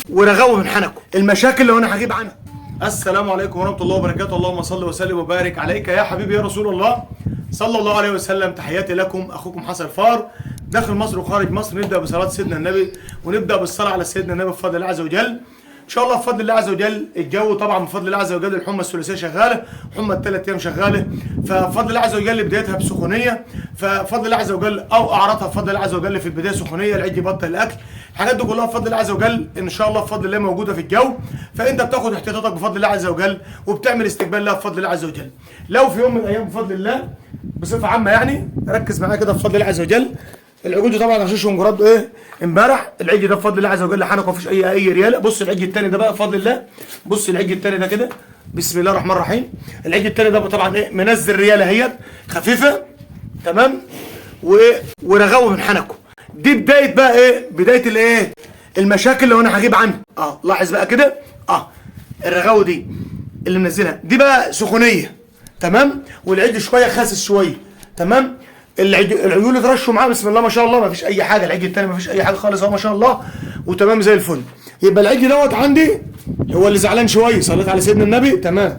ورغوه من حنكه المشاكل اللي انا هجيب عنها. السلام عليكم ورحمه الله وبركاته. اللهم صل وسلم وبارك عليك يا حبيبي يا رسول الله صلى الله عليه وسلم. تحياتي لكم، اخوكم حسن الفار داخل مصر وخارج مصر. نبدا بصلاه سيدنا النبي ونبدا بالصلاه على سيدنا النبي بفضل الله عز وجل. ان شاء الله بفضل الله عز وجل. الجو طبعا بفضل الله عز وجل الحمى الثلاثيه شغاله، حمى الثلاث ايام شغاله، فبفضل الله عز وجل بدايتها بسخونيه، فبفضل الله عز وجل او اعراضها بفضل الله عز وجل في البدايه سخونيه، العيد يبطل الاكل، الحاجات دي كلها بفضل الله عز وجل ان شاء الله بفضل الله موجوده في الجو. فانت بتاخد احتياطاتك بفضل الله عز وجل وبتعمل استقبال لها بفضل الله عز وجل. لو في يوم من الايام بفضل الله بصفه عامه يعني ركز معايا كده بفضل الله عز وجل. العجول دي طبعا هشيشهم جراد ايه امبارح. العج ده بفضل الله عز وجل حنكه مفيش اي رياله. بص العج الثاني ده بقى بفضل الله، بص العج الثاني ده كده بسم الله الرحمن الرحيم. العج الثاني ده طبعا ايه منزل رياله اهيت خفيفه تمام ورغوه من حنكه. دي بدايه بقى ايه بدايه الايه المشاكل اللي انا هجيب عنها. لاحظ بقى كده الرغاوه دي اللي منزلها دي بقى سخونيه تمام، والعج شويه خاسس شويه تمام. العيون اترشوا معاه بسم الله ما شاء الله، ما فيش اي حاجه. العج الثاني ما فيش اي حاجه خالص اهو ما شاء الله وتمام زي الفل. يبقى العج دوت عندي هو اللي زعلان شويه. صليت على سيدنا النبي تمام.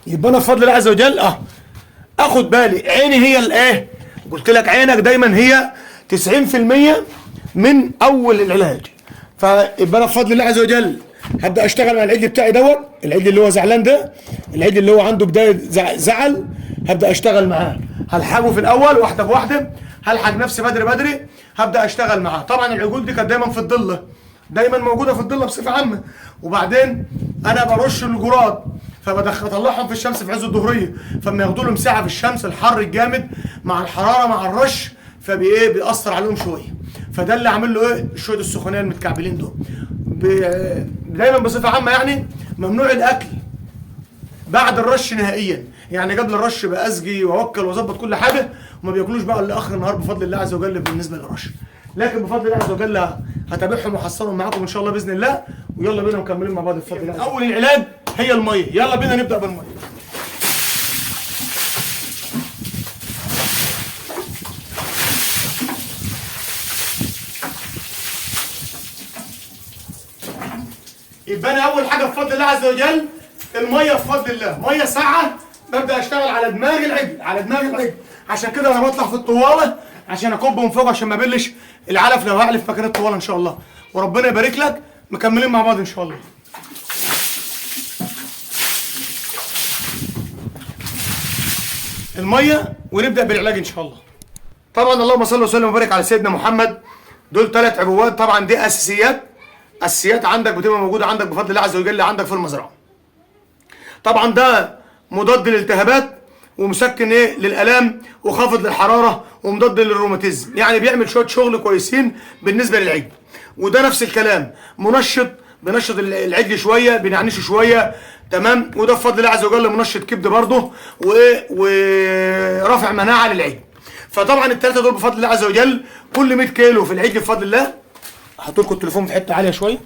يبقى انا بفضل الله عز وجل اخد بالي. عيني هي الايه قلت لك عينك دايما هي 90% من اول العلاج. فيبقى انا بفضل الله عز وجل هبدا اشتغل على العج بتاعي دوت، العج اللي هو زعلان ده، العج اللي هو عنده بدايه زعل، هبدا اشتغل معاه. هلحقه في الاول واحده بواحده، هلحق نفسي بدري هبدا اشتغل معاه. طبعا العجول دي كانت دايما في الضله، دايما موجوده في الضله بصفه عامه. وبعدين انا برش الجراد فبطلعهم في الشمس في عز الظهريه، فما ياخدوا لهم ساعه في الشمس الحر الجامد مع الحراره مع الرش بيأثر عليهم شويه. فده اللي عامل له ايه شويه السخونيه المتكعبلين دول. دايما بصفه عامه يعني ممنوع الاكل بعد الرش نهائيا. يعني قبل الرش بأسقي واوكل واظبط كل حاجه وما بياكلوش بقى الا اخر النهار بفضل الله عز وجل بالنسبه للرش. لكن بفضل الله عز وجل هتابعهم واحصلهم معاكم ان شاء الله باذن الله. ويلا بينا مكملين مع بعض بفضل الله. اول العلاج هي الميه، يلا بينا نبدا بالميه. يبقى انا اول حاجه بفضل الله عز وجل الميه بفضل الله، ميه ساقعه ببدا اشتغل على دماغ العجل، على دماغ العجل. عشان كده انا بطلع في الطواله عشان اكب من فوق عشان ما بلش العلف لو هعلف مكان الطواله ان شاء الله. وربنا يبارك لك. مكملين مع بعض ان شاء الله. الميه ونبدا بالعلاج ان شاء الله. طبعا اللهم صل وسلم وبارك على سيدنا محمد. دول 3 عبوات طبعا دي اساسيات عندك بتبقى موجوده عندك بفضل الله عز وجل عندك في المزرعه. طبعا ده مضاد للالتهابات ومسكن للالام وخافض للحراره ومضاد للروماتيزم، يعني بيعمل شويه شغل كويسين بالنسبه للعجل. وده نفس الكلام بنشط العجل شويه بنعنشه شويه تمام. وده بفضل الله عز وجل منشط كبد برضه ورافع مناعه للعجل. فطبعا الثلاثه دول بفضل الله عز وجل كل 100 كيلو في العجل بفضل الله. هحط لكم التليفون في حته عاليه شويه.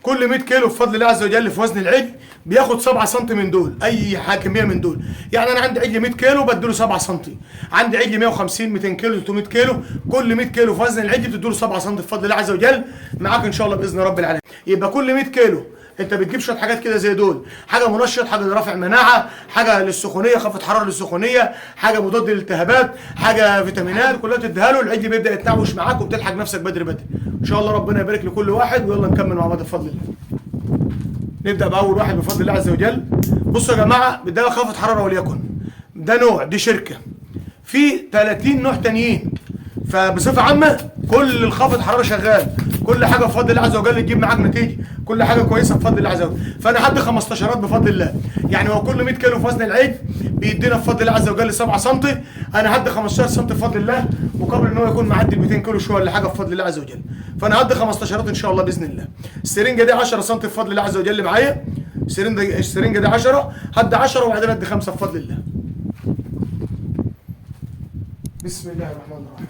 كل 100 كيلو بفضل الله عز وجل في وزن العجل بياخد 7 سم من دول، اي كميه من دول. يعني انا عندي عجل 100 كيلو بديله 7 سم، عندي عجل 150 200 كيلو 300 كيلو، كل 100 كيلو في وزن العجل بتديله 7 سم بفضل الله عز وجل معاك ان شاء الله باذن رب العالمين. يبقى كل 100 كيلو انت بتجيب شويه حاجات كده زي دول، حاجه منشط، حاجه لرفع مناعه، حاجه للسخونيه خفض حراره للسخونيه، حاجه مضاد للالتهابات، حاجه فيتامينات، كلها بتديها له. العجل بيبدا يتنعوش معاك وبتلحق نفسك بدري ان شاء الله. ربنا يبارك لكل واحد. ويلا نكمل مع بعض بفضل الله. نبدا باول واحد بفضل الله عز وجل. بصوا يا جماعه بدايه خافض حراره وليكن ده نوع، دي شركه في 30 نوع تانيين. فبصفه عامه كل الخافض حراره شغال، كل حاجه بفضل الله عز وجل تجيب معاك نتيجه، كل حاجه كويسه بفضل الله عز وجل. فانا هدي 15 بفضل الله. يعني هو كل 100 كيلو في وزن العجل بيدينا بفضل الله عز وجل 7 سم. انا هدي 15 سم بفضل الله مقابل ان هو يكون معدي 200 كيلو شويه ولا حاجه بفضل الله عز وجل. فانا هدي 15 ان شاء الله باذن الله. السرنجه دي 10 سم بفضل الله عز وجل معايا. السرنجه دي 10 هدي 10 وبعدين هدي 5 بفضل الله. بسم الله الرحمن الرحيم.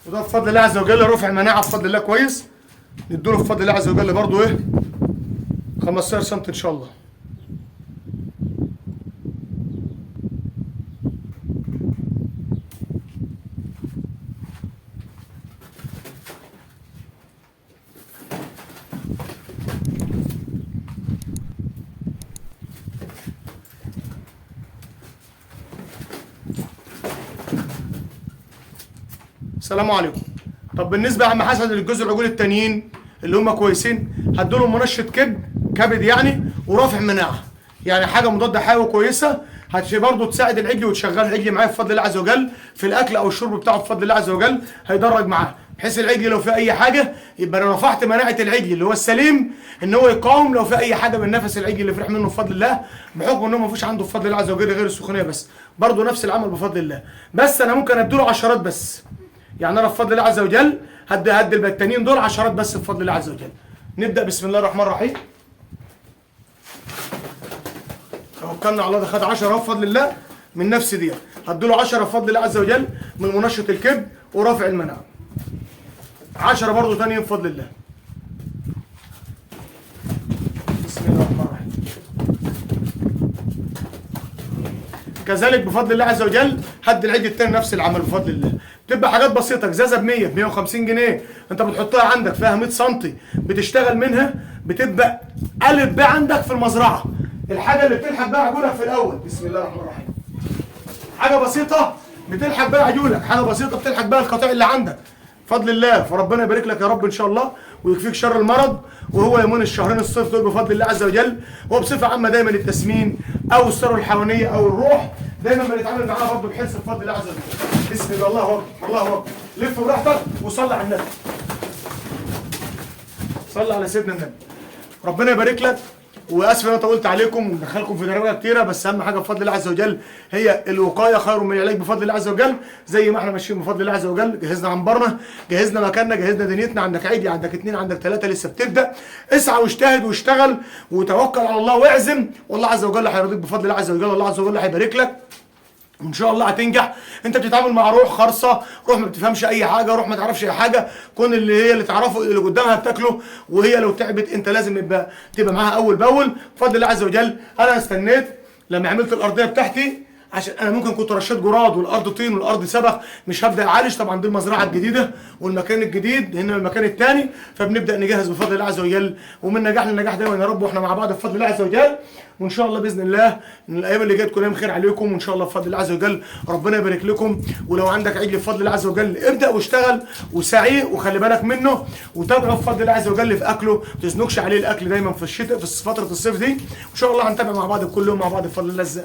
وده بفضل الله عز وجل رفع مناعه بفضل الله كويس. نديله بفضل الله عز وجل برضه ايه 15 سم ان شاء الله. السلام عليكم. طب بالنسبه يا عم حسن للجزء العجول التانيين اللي هم كويسين، هديلهم منشط كبد يعني ورافع مناعه، يعني حاجه مضاده حيوي كويسه برضه تساعد العجل وتشغل العجل معاه بفضل الله عز وجل في الاكل او الشرب بتاعه بفضل الله عز وجل، هيدرج معاه بحيث العجل لو في اي حاجه يبقى انا رفعت مناعه العجل اللي هو السليم ان هو يقاوم لو في اي حاجه من نفس العجل اللي فرح منه بفضل الله، بحكم ان هو ما فيش عنده بفضل الله عز وجل غير السخونيه بس، برضه نفس العمل بفضل الله. بس انا ممكن اديله عشرات بس، يعني انا بفضل الله عز وجل هدي البتانين دول عشرات بس بفضل الله عز وجل. نبدا بسم الله الرحمن الرحيم. توكلنا على الله، ده خد 10 اهو بفضل الله من نفس دي، هديله 10 بفضل الله عز وجل من منشط الكبد ورافع المناعه. 10 برضه ثانيين بفضل الله. بسم الله الرحمن الرحيم. كذلك بفضل الله عز وجل هدي العيد التاني نفس العمل بفضل الله. بتبقى حاجات بسيطه، ازازه ب 100 ب 150 جنيه انت بتحطها عندك فيها 100 سم بتشتغل منها، بتبقى الف ب عندك في المزرعه. الحاجه اللي بتلحق بيها عجولك في الاول، بسم الله الرحمن الرحيم. حاجه بسيطه بتلحق بيها عجولك، حاجه بسيطه بتلحق بيها القطيع اللي عندك بفضل الله. فربنا يبارك لك يا رب ان شاء الله ويكفيك شر المرض، وهو يمون الشهرين الصيف دول بفضل الله عز وجل. وبصفه عامه دايما التسمين او الثروه الحيوانيه او الروح دايما بنتعامل معاها برضه بحرص بفضل الله عز وجل. بسم الله، الله اكبر الله اكبر. لف براحتك وصلي على النبي. صلي على سيدنا النبي. ربنا يبارك لك، واسف ان انا طولت عليكم ومدخلكم في درجه كتيره، بس اهم حاجه بفضل الله عز وجل هي الوقايه خير من العلاج بفضل الله عز وجل. زي ما احنا ماشيين بفضل الله عز وجل، جهزنا عنبرنا، جهزنا مكاننا، جهزنا دنيتنا. عندك عيدي، عندك 2، عندك 3 لسه بتبدا، اسعى واجتهد واشتغل وتوكل على الله واعزم، والله عز وجل هيرضيك بفضل الله عز وجل، والله عز وجل هيبارك لك وان شاء الله هتنجح. انت بتتعامل مع روح خرصه، روح ما بتفهمش اي حاجه، روح ما تعرفش اي حاجه، كون اللي هي اللي تعرفه اللي قدامها بتاكله، وهي لو تعبت انت لازم تبقى معاها اول باول بفضل الله عز وجل. انا استنيت لما عملت الارضيه بتاعتي، عشان انا ممكن كنت رشيت جراد والارض طين والارض سبخ، مش هبدا اعالج. طبعا دي المزرعه الجديده والمكان الجديد، هنا المكان الثاني، فبنبدا نجهز بفضل الله عز وجل، ومن نجاح لنجاح دايما يا رب، واحنا مع بعض بفضل الله عز وجل. وان شاء الله باذن الله ان الايام اللي جايه تكون ايام خير عليكم، وان شاء الله بفضل الله عز وجل ربنا يبارك لكم. ولو عندك عجل بفضل الله عز وجل ابدا واشتغل وسعيه وخلي بالك منه، وتابعه بفضل الله عز وجل في اكله، ما تزنقش عليه الاكل دايما في الشتاء في فتره الصيف دي. وان شاء الله هنتابع مع بعض كل يوم مع بعض بفضل الله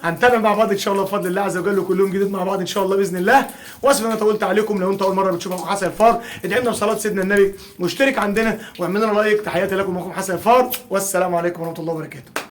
هنتابع مع بعض ان شاء الله بفضل الله عز وجل، وكل يوم جديد مع بعض ان شاء الله باذن الله. واسف ان انا طولت عليكم. لو انت اول مره بتشوف اخوكم حسن الفار، ادعي لنا بصلاه سيدنا النبي واشترك عندنا واعمل لنا لايك. تحياتي لكم اخوكم حسن الفار، والسلام عليكم ورحمه الله وبركاته.